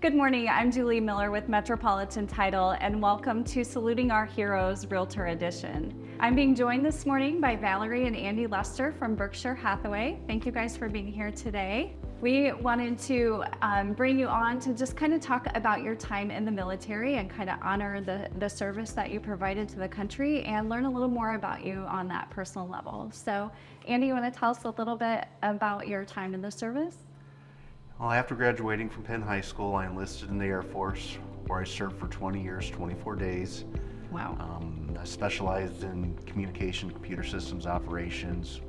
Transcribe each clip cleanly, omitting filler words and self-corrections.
Good morning, I'm Julie Miller with Metropolitan Title, and welcome to Saluting Our Heroes Realtor Edition. I'm being joined this morning by Valarie and Andy Lester from Berkshire Hathaway. Thank you guys for being here today. We wanted to bring you on to just kind of talk about your time in the military and kind of honor the service that you provided to the country and learn a little more about you on that personal level. So, Andy, you want to tell us a little bit about your time in the service? Well, after graduating from Penn High School, I enlisted in the Air Force, where I served for 20 years, 24 days. Wow. I specialized in communication, computer systems operations,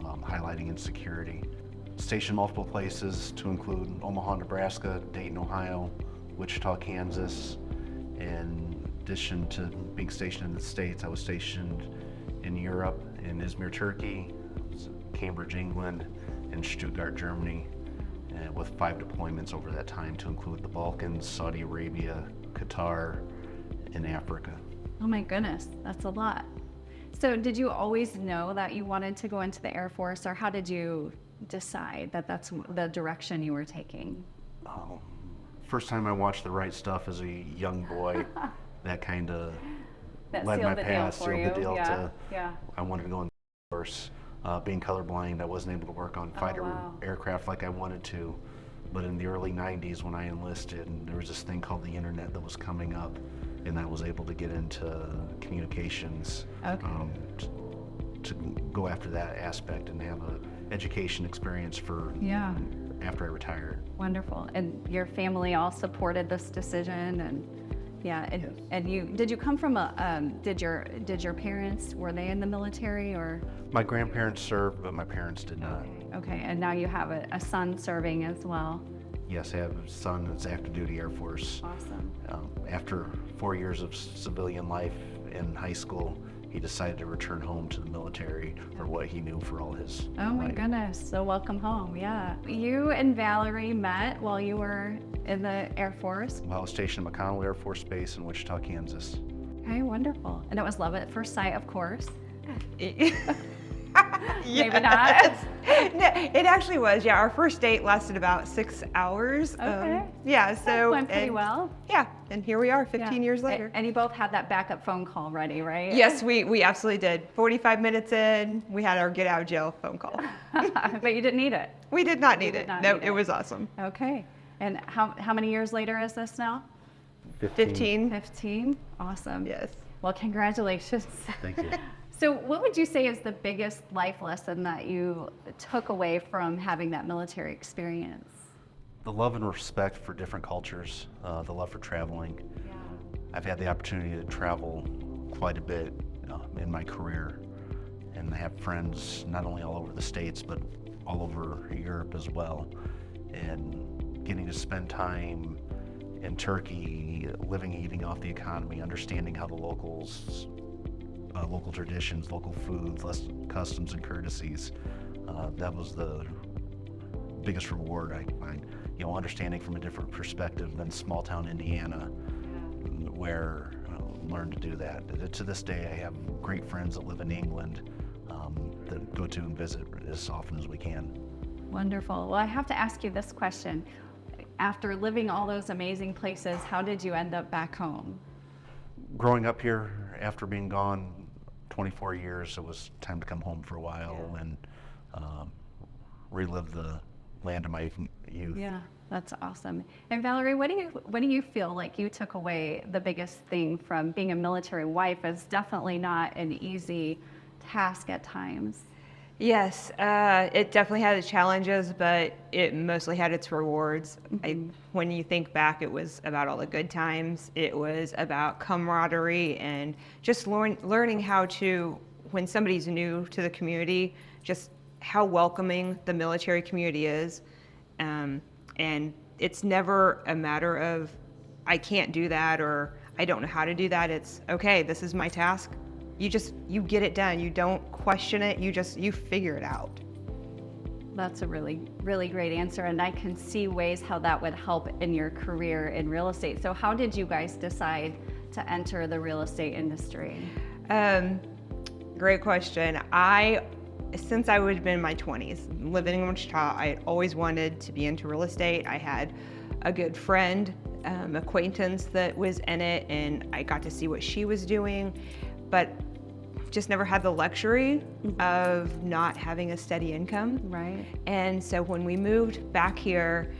highlighting and security. Stationed multiple places to include Omaha, Nebraska, Dayton, Ohio, Wichita, Kansas. In addition to being stationed in the States, I was stationed in Europe, in Izmir, Turkey, Cambridge, England, and Stuttgart, Germany, with 5 deployments over that time to include the Balkans, Saudi Arabia, Qatar, and Africa. Oh my goodness, that's a lot. So did you always know that you wanted to go into the Air Force, or how did you decide that that's the direction you were taking? First time I watched The Right Stuff as a young boy, that kind of That led sealed my the deal path, for sealed you. the deal to Yeah. I wanted to go in the Air Force. Being colorblind, I wasn't able to work on fighter wow. aircraft like I wanted to. But in the early 90s when I enlisted, there was this thing called the internet that was coming up, and I was able to get into communications Okay. to go after that aspect and have a education experience for Yeah. after I retired. Wonderful. And your family all supported this decision, and yeah. And, Yes. and did you come from did your parents, were they in the military, or? My grandparents served, but my parents did not. Okay. And now you have a son serving as well. Yes, I have a son that's active duty Air Force. Awesome. After 4 years of civilian life in high school, he decided to return home to the military for what he knew for all his Oh my life. goodness. So welcome home. Yeah. You and Valarie met while you were in the Air Force. While I was stationed at McConnell Air Force Base in Wichita, Kansas. Okay, wonderful. And it was love at first sight, of course. Maybe not. No, it actually was. Yeah, our first date lasted about 6 hours. Okay. Yeah, That so went pretty and- well. Yeah, and here we are, 15 Yeah. years later. And you both had that backup phone call ready, right? Yes, we absolutely did. 45 minutes in, we had our get out of jail phone call. But you didn't need it. We did not need did it. not No, need it was awesome. Okay. And how many years later is this now? 15. 15. Awesome. Yes. Well, congratulations. Thank you. So what would you say is the biggest life lesson that you took away from having that military experience? The love and respect for different cultures, the love for traveling. Yeah. I've had the opportunity to travel quite a bit in my career, and I have friends not only all over the States, but all over Europe as well. And getting to spend time in Turkey, living, eating off the economy, understanding how the locals, local traditions, local foods, customs and courtesies, that was the biggest reward I find. You know, understanding from a different perspective than small town Indiana, where I learned to do that. To this day, I have great friends that live in England that go to and visit as often as we can. Wonderful. Well, I have to ask you this question. After living all those amazing places, how did you end up back home? Growing up here, after being gone 24 years, it was time to come home for a while and relive the land of my youth. Yeah, that's awesome. And Valarie, what do you feel like you took away the biggest thing from being a military wife? It's definitely not an easy task at times. Yes, it definitely had its challenges, but it mostly had its rewards. When you think back, it was about all the good times. It was about camaraderie and just learning how to, when somebody's new to the community, just how welcoming the military community is. And it's never a matter of, I can't do that or I don't know how to do that. It's, okay, this is my task. You get it done. You don't question it. You figure it out. That's a really, really great answer, and I can see ways how that would help in your career in real estate. So how did you guys decide to enter the real estate industry? Great question. I since I would have been in my 20s, living in Wichita, I always wanted to be into real estate. I had a good friend, acquaintance that was in it, and I got to see what she was doing, but just never had the luxury of not having a steady income. Right. And so when we moved back here,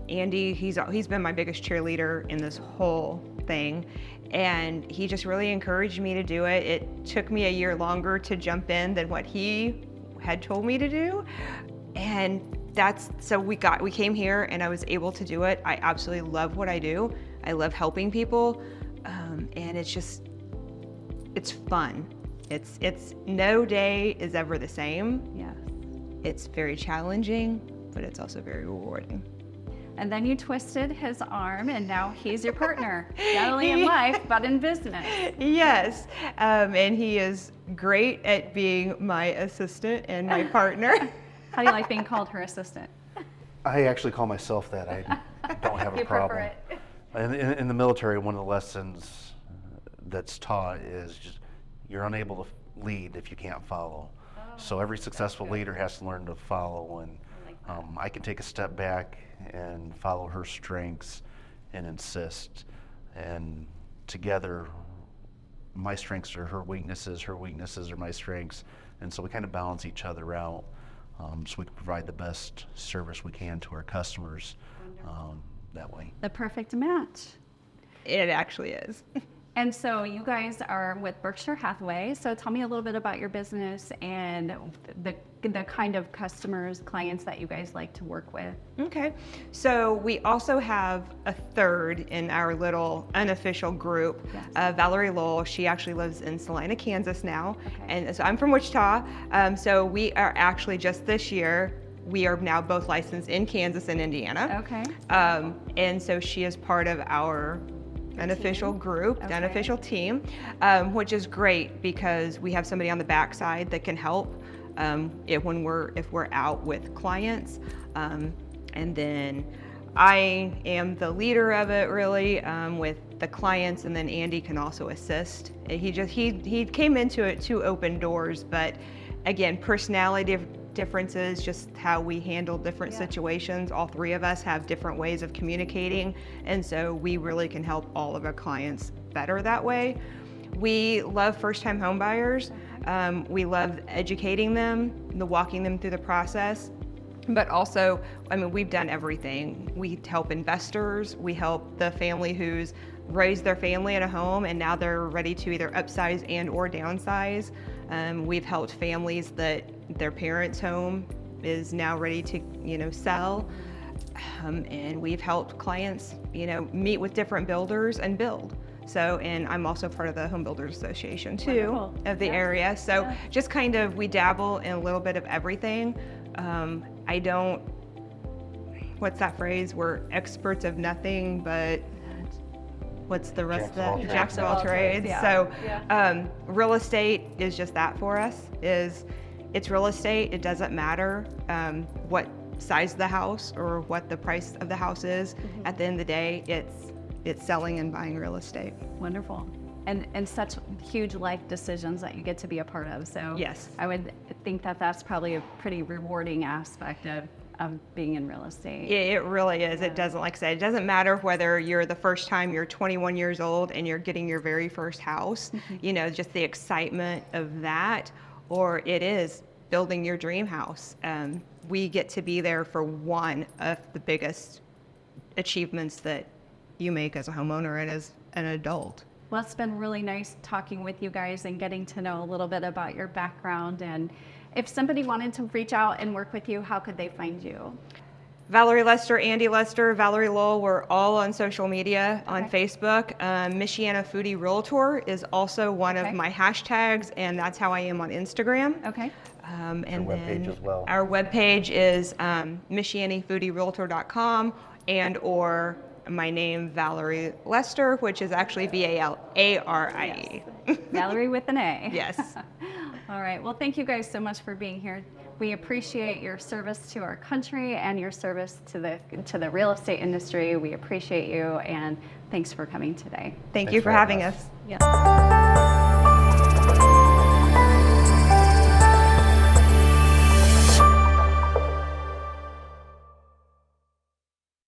Andy, he's been my biggest cheerleader in this whole thing, and he just really encouraged me to do it. It took me a year longer to jump in than what he had told me to do, and so we came here and I was able to do it. I absolutely love what I do. I love helping people, and it's fun. It's no day is ever the same. Yes. It's very challenging, but it's also very rewarding. And then you twisted his arm, and now he's your partner, not only in life, but in business. Yes, and he is great at being my assistant and my partner. How do you like being called her assistant? I actually call myself that. I don't have a You problem. prefer it? In the military, one of the lessons that's taught is just you're unable to lead if you can't follow. So every successful leader has to learn to follow, and I can take a step back and follow her strengths and insist. And together, my strengths are her weaknesses are my strengths, and so we kind of balance each other out, so we can provide the best service we can to our customers that way. The perfect match. It actually is. And so you guys are with Berkshire Hathaway. So tell me a little bit about your business and the kind of customers, clients that you guys like to work with. Okay, so we also have a third in our little unofficial group, Yes. Valarie Lowell. She actually lives in Salina, Kansas now, Okay. and so I'm from Wichita. So we are actually just this year, we are now both licensed in Kansas and Indiana. Okay. And so she is part of our unofficial group, Okay. unofficial team, which is great because we have somebody on the backside that can help if we're out with clients. And then I am the leader of it really with the clients, and then Andy can also assist. He came into it to open doors, but again, personality differences, just how we handle different situations. All three of us have different ways of communicating, and so we really can help all of our clients better that way. We love first-time home buyers. We love educating them, walking them through the process. But also, we've done everything. We help investors. We help the family who's raised their family in a home and now they're ready to either upsize and or downsize. We've helped families that their parents' home is now ready to, sell. And we've helped clients, meet with different builders and build. So, and I'm also part of the Home Builders Association too, Wonderful. of the area. So just kind of, we dabble in a little bit of everything. What's that phrase? We're experts of nothing, but what's the rest of that? Jacks of all trades. Yeah. So real estate is just that for us. It's real estate. It doesn't matter what size of the house or what the price of the house is. Mm-hmm. At the end of the day, it's selling and buying real estate. Wonderful. And such huge life decisions that you get to be a part of. So Yes. I would think that that's probably a pretty rewarding aspect of being in real estate. It really is. It doesn't, like I said, it doesn't matter whether you're the first time you're 21 years old and you're getting your very first house, just the excitement of that, or it is building your dream house. We get to be there for one of the biggest achievements that you make as a homeowner and as an adult. Well, it's been really nice talking with you guys and getting to know a little bit about your background. And if somebody wanted to reach out and work with you, how could they find you? Valarie Lester, Andy Lester, Valarie Lowell, we're all on social media, on Okay. Facebook. Michiana Foodie Realtor is also one Okay. of my hashtags, and that's how I am on Instagram. Okay. And webpage then as well. our webpage is michianifoodierealtor.com and or my name, Valarie Lester, which is actually Valarie. Valarie with an A. Yes. All right. Well, thank you guys so much for being here. We appreciate your service to our country and your service to the real estate industry. We appreciate you, and thanks for coming today. Thank Thanks you for for having having us. Yes.